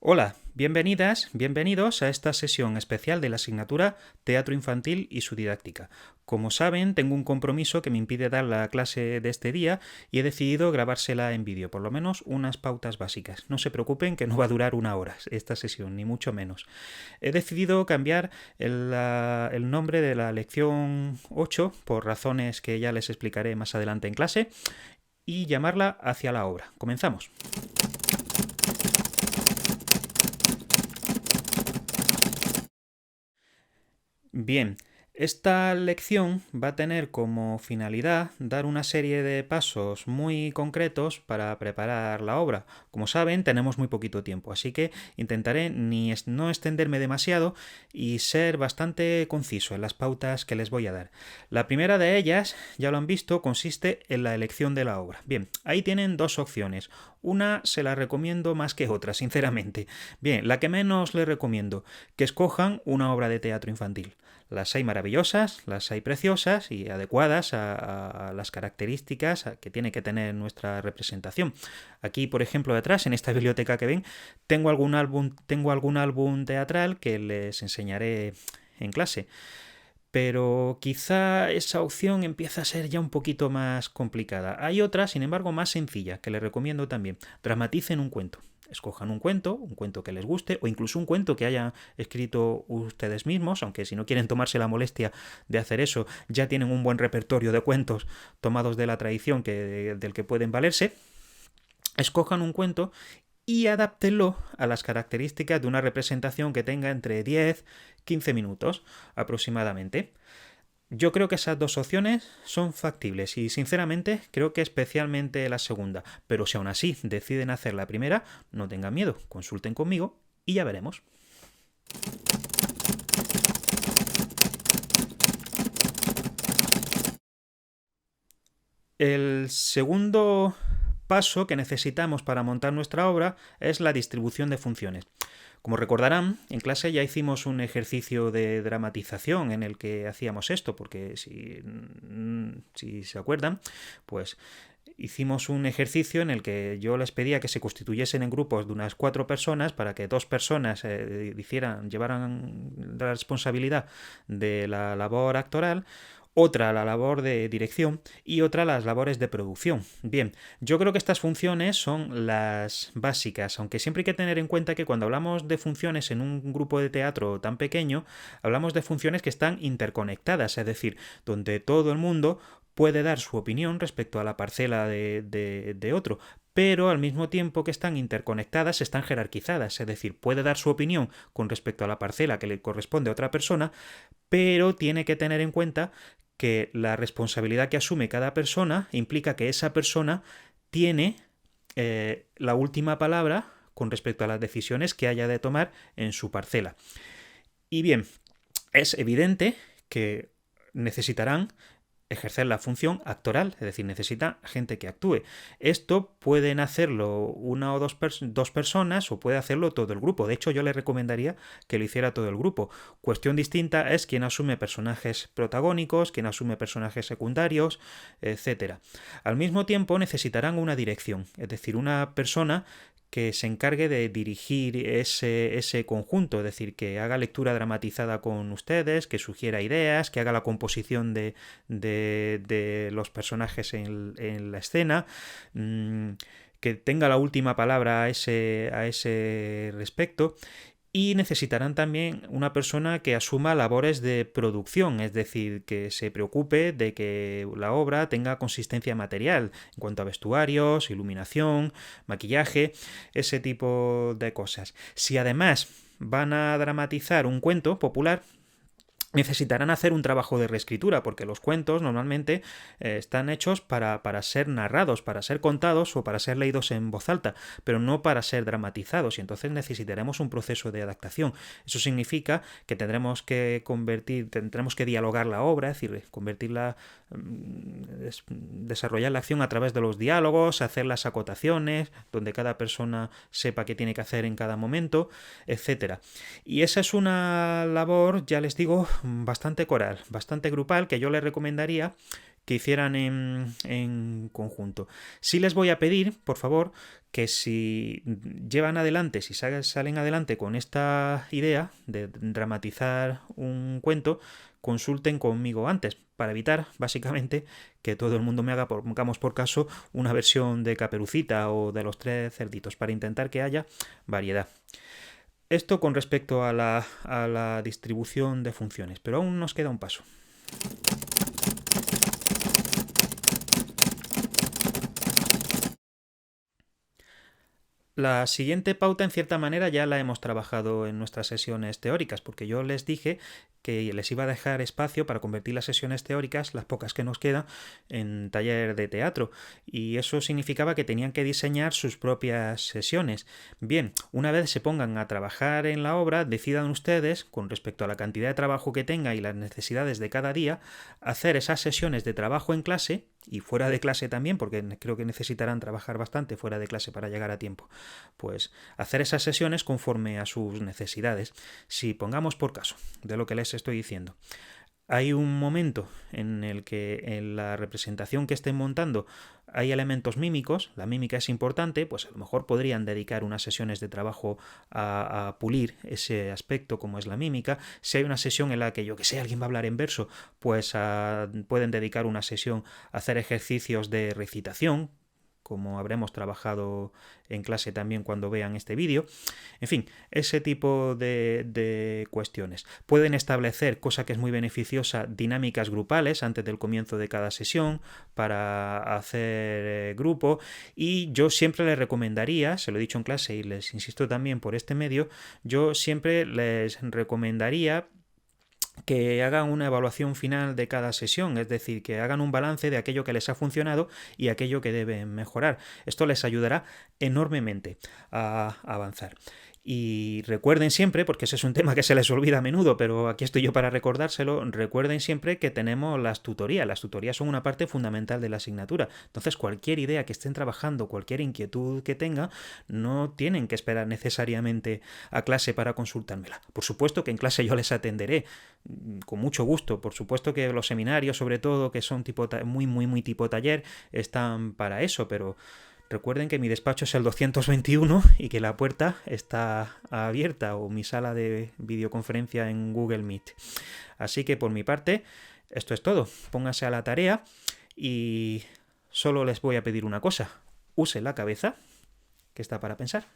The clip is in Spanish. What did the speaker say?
Hola, bienvenidas, bienvenidos a esta sesión especial de la asignatura Teatro Infantil y su didáctica. Como saben, tengo un compromiso que me impide dar la clase de este día y he decidido grabársela en vídeo, por lo menos unas pautas básicas. No se preocupen que no va a durar 1 hora esta sesión, ni mucho menos. He decidido cambiar el nombre de la lección 8 por razones que ya les explicaré más adelante en clase y llamarla Hacia la obra. Comenzamos. Bien, esta lección va a tener como finalidad dar una serie de pasos muy concretos para preparar la obra. Como saben, tenemos muy poquito tiempo, así que intentaré no extenderme demasiado y ser bastante conciso en las pautas que les voy a dar. La primera de ellas, ya lo han visto, consiste en la elección de la obra. Bien, ahí tienen dos opciones. Una se la recomiendo más que otra, sinceramente. Bien, la que menos les recomiendo, que escojan una obra de teatro infantil. Las hay maravillosas, las hay preciosas y adecuadas a las características que tiene que tener nuestra representación. Aquí, por ejemplo, detrás, en esta biblioteca que ven, tengo algún álbum teatral que les enseñaré en clase. Pero quizá esa opción empieza a ser ya un poquito más complicada. Hay otra, sin embargo, más sencilla, que les recomiendo también. Dramaticen un cuento. Escojan un cuento que les guste, o incluso un cuento que hayan escrito ustedes mismos, aunque si no quieren tomarse la molestia de hacer eso, ya tienen un buen repertorio de cuentos tomados de la tradición del que pueden valerse. Escojan un cuento y adáptenlo a las características de una representación que tenga entre 10-15 minutos aproximadamente. Yo creo que esas dos opciones son factibles y sinceramente creo que especialmente la segunda, pero si aún así deciden hacer la primera, no tengan miedo, consulten conmigo y ya veremos. El segundo paso que necesitamos para montar nuestra obra es la distribución de funciones. Como recordarán, en clase ya hicimos un ejercicio de dramatización en el que hacíamos esto, porque si se acuerdan, pues hicimos un ejercicio en el que yo les pedía que se constituyesen en grupos de unas 4 personas para que 2 personas llevaran la responsabilidad de la labor actoral, otra la labor de dirección y otra las labores de producción. Bien, yo creo que estas funciones son las básicas, aunque siempre hay que tener en cuenta que cuando hablamos de funciones en un grupo de teatro tan pequeño, hablamos de funciones que están interconectadas, es decir, donde todo el mundo puede dar su opinión respecto a la parcela de otro, pero al mismo tiempo que están interconectadas, están jerarquizadas, es decir, puede dar su opinión con respecto a la parcela que le corresponde a otra persona, pero tiene que tener en cuenta que la responsabilidad que asume cada persona implica que esa persona tiene la última palabra con respecto a las decisiones que haya de tomar en su parcela. Y bien, es evidente que necesitarán ejercer la función actoral, es decir, necesita gente que actúe. Esto pueden hacerlo una o dos personas o puede hacerlo todo el grupo. De hecho, yo le recomendaría que lo hiciera todo el grupo. Cuestión distinta es quién asume personajes protagónicos, quién asume personajes secundarios, etc. Al mismo tiempo necesitarán una dirección, es decir, una persona que se encargue de dirigir ese conjunto, es decir, que haga lectura dramatizada con ustedes, que sugiera ideas, que haga la composición de los personajes en la escena, que tenga la última palabra a ese respecto. Y necesitarán también una persona que asuma labores de producción, es decir, que se preocupe de que la obra tenga consistencia material en cuanto a vestuarios, iluminación, maquillaje, ese tipo de cosas. Si además van a dramatizar un cuento popular, necesitarán hacer un trabajo de reescritura, porque los cuentos normalmente están hechos para ser narrados, para ser contados o para ser leídos en voz alta, pero no para ser dramatizados, y entonces necesitaremos un proceso de adaptación. Eso significa que tendremos que dialogar la obra, es decir, desarrollar la acción a través de los diálogos, hacer las acotaciones, donde cada persona sepa qué tiene que hacer en cada momento, etc. Y esa es una labor, ya les digo, bastante coral, bastante grupal, que yo les recomendaría que hicieran en conjunto. Sí les voy a pedir, por favor, que si llevan adelante, si salen adelante con esta idea de dramatizar un cuento, consulten conmigo antes, para evitar, básicamente, que todo el mundo me haga, pongamos por caso, una versión de Caperucita o de los tres cerditos, para intentar que haya variedad. Esto con respecto a la distribución de funciones, pero aún nos queda un paso. La siguiente pauta, en cierta manera, ya la hemos trabajado en nuestras sesiones teóricas, porque yo les dije que les iba a dejar espacio para convertir las sesiones teóricas, las pocas que nos quedan, en taller de teatro, y eso significaba que tenían que diseñar sus propias sesiones. Bien, una vez se pongan a trabajar en la obra, decidan ustedes, con respecto a la cantidad de trabajo que tenga y las necesidades de cada día, hacer esas sesiones de trabajo en clase, y fuera de clase también, porque creo que necesitarán trabajar bastante fuera de clase para llegar a tiempo. Pues hacer esas sesiones conforme a sus necesidades. Si pongamos por caso de lo que les estoy diciendo, hay un momento en el que en la representación que estén montando hay elementos mímicos, la mímica es importante, pues a lo mejor podrían dedicar unas sesiones de trabajo a pulir ese aspecto como es la mímica. Si hay una sesión en la que, yo que sé, alguien va a hablar en verso, pues pueden dedicar una sesión a hacer ejercicios de recitación, como habremos trabajado en clase también cuando vean este vídeo. En fin, ese tipo de cuestiones. Pueden establecer, cosa que es muy beneficiosa, dinámicas grupales antes del comienzo de cada sesión para hacer grupo, y yo siempre les recomendaría, se lo he dicho en clase y les insisto también por este medio, yo siempre les recomendaría que hagan una evaluación final de cada sesión, es decir, que hagan un balance de aquello que les ha funcionado y aquello que deben mejorar. Esto les ayudará enormemente a avanzar. Y recuerden siempre, porque ese es un tema que se les olvida a menudo, pero aquí estoy yo para recordárselo, recuerden siempre que tenemos las tutorías. Las tutorías son una parte fundamental de la asignatura. Entonces, cualquier idea que estén trabajando, cualquier inquietud que tengan, no tienen que esperar necesariamente a clase para consultármela. Por supuesto que en clase yo les atenderé con mucho gusto. Por supuesto que los seminarios, sobre todo, que son muy tipo taller, están para eso, pero recuerden que mi despacho es el 221 y que la puerta está abierta, o mi sala de videoconferencia en Google Meet. Así que por mi parte, esto es todo. Pónganse a la tarea y solo les voy a pedir una cosa. Use la cabeza, que está para pensar.